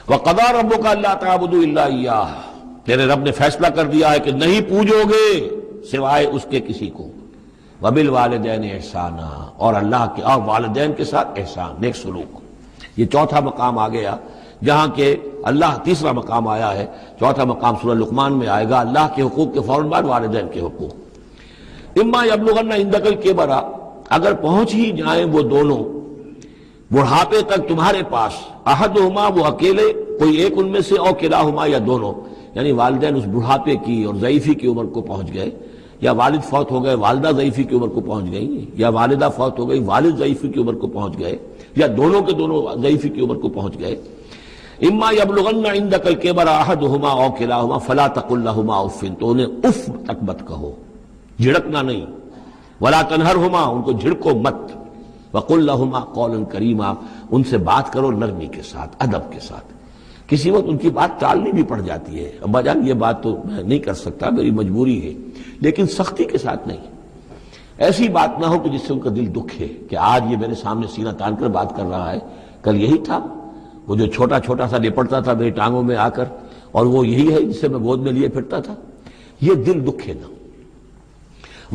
وَقَضَىٰ رَبُّكَ أَلَّا تَعْبُدُوا إِلَّا إِيَّاهُ، تیرے رب نے فیصلہ کر دیا ہے کہ نہیں پوجو گے سوائے اس کے کسی کو۔ وَبِالْوَالِدَيْنِ إِحْسَانًا، اور اللہ کے اور والدین کے ساتھ احسان، نیک سلوک۔ یہ چوتھا مقام آ گیا جہاں کہ اللہ، تیسرا مقام آیا ہے، چوتھا مقام سورہ لقمان میں آئے گا، اللہ کے حقوق کے فوراً بعد والدین کے حقوق۔ اما یبلغن عندک الکبر، اگر پہنچ ہی جائیں وہ دونوں بڑھاپے تک تمہارے پاس، احدہما، وہ اکیلے، کوئی ایک ان میں سے، او کلاہما، یا دونوں، یعنی والدین اس بڑھاپے کی اور ضعیفی کی عمر کو پہنچ گئے، یا والد فوت ہو گئے والدہ ضعیفی کی عمر کو پہنچ گئی، یا والدہ فوت ہو گئی والد ضعیفی کی عمر کو پہنچ گئے، یا دونوں کے دونوں ضعیفی کی عمر کو پہنچ گئے۔ اما یبلغن عندک الکبر احدہما او کلاہما فلا تقل لہما اف، تو انہیں اف تک مت کہو، جھڑکنا نہیں، ولا تنہرہما، ان کو جھڑکو مت، وقل لہما قولا کریما، ان سے بات کرو نرمی کے ساتھ، ادب کے ساتھ۔ کسی وقت ان کی بات ٹالنی بھی پڑ جاتی ہے، ابا جان یہ بات تو میں نہیں کر سکتا، میری مجبوری ہے، لیکن سختی کے ساتھ نہیں۔ ایسی بات نہ ہو کہ جس سے ان کا دل دکھے کہ آج یہ میرے سامنے سینہ تان کر بات کر رہا ہے، کل یہی تھا وہ جو چھوٹا چھوٹا سا لپٹتا تھا میری ٹانگوں میں آ کر، اور وہ یہی ہے جسے میں گود میں لیے پھرتا تھا۔ یہ دل دکھے نہ۔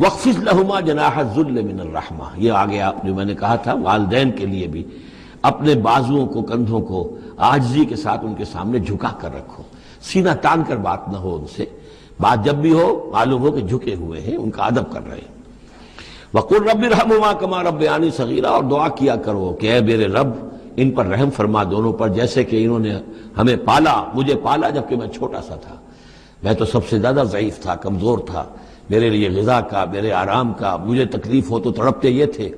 وَاخْفِضْ لَهُمَا جَنَاحَ الذُّلِّ مِنَ الرَّحْمَةِ، یہ آگے آپ جو میں نے کہا تھا والدین کے لیے بھی اپنے بازوؤں کو، کندھوں کو عاجزی کے ساتھ ان کے سامنے جھکا کر رکھو، سینہ تان کر بات نہ ہو ان سے، بات جب بھی ہو معلوم ہو کہ جھکے ہوئے ہیں، ان کا ادب کر رہے ہیں۔ وَقُلْ رَبِّ ارْحَمْهُمَا كَمَا رَبَّيَانِي صَغِيرًا، اور دعا کیا کرو کہ اے میرے رب ان پر رحم فرما دونوں پر، جیسے کہ انہوں نے ہمیں پالا، مجھے پالا جبکہ میں چھوٹا سا تھا، میں تو سب سے زیادہ ضعیف تھا، کمزور تھا، میرے لیے غذا کا، میرے آرام کا، مجھے تکلیف ہو تو تڑپتے یہ تھے،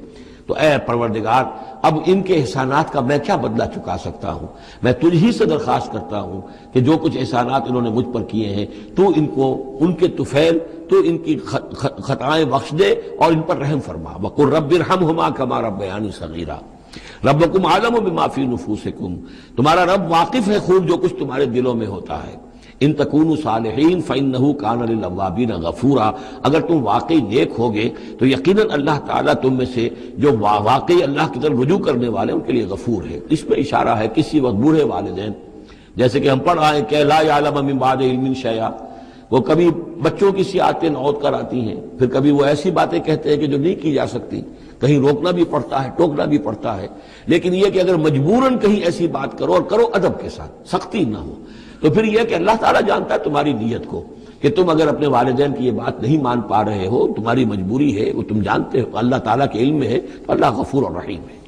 تو اے پروردگار اب ان کے احسانات کا میں کیا بدلہ چکا سکتا ہوں، میں تجھ ہی سے درخواست کرتا ہوں کہ جو کچھ احسانات انہوں نے مجھ پر کیے ہیں تو ان کو، ان کے طفیل، تو ان کی خطائیں بخش دے اور ان پر رحم فرما۔ وَقُلْ رَبِّ ارْحَمْهُمَا كَمَا رَبَّيَانِي صَغِيرًا رَبُّكُمْ أَعْلَمُ بِمَا فِي نُفُوسِكُمْ، تمہارا رب واقف ہے خوب جو کچھ تمہارے دلوں میں ہوتا ہے۔ ان تکونوا صالحین فإنہ کان للأوابین غفورا، اگر تم واقعی نیک ہوگے تو یقیناً اللہ تعالیٰ تم میں سے جو واقعی اللہ کی طرف رجوع کرنے والے ان کے لیے غفور ہے۔ اس میں اشارہ ہے کسی وقت بوڑھے والدین، جیسے کہ ہم پڑھ رہے ہیں کہ لا یعلم من بعد علم شیئا، وہ کبھی بچوں کی سی آتیں نوت کر آتی ہیں، پھر کبھی وہ ایسی باتیں کہتے ہیں کہ جو نہیں کی جا سکتی، کہیں روکنا بھی پڑتا ہے، ٹوکنا بھی پڑتا ہے، لیکن یہ کہ اگر مجبوراً کہیں ایسی بات کرو اور کرو ادب کے ساتھ، سختی نہ ہو، تو پھر یہ کہ اللہ تعالیٰ جانتا ہے تمہاری نیت کو، کہ تم اگر اپنے والدین کی یہ بات نہیں مان پا رہے ہو، تمہاری مجبوری ہے، وہ تم جانتے ہو، اللہ تعالیٰ کے علم میں ہے، تو اللہ غفور اور رحیم ہے۔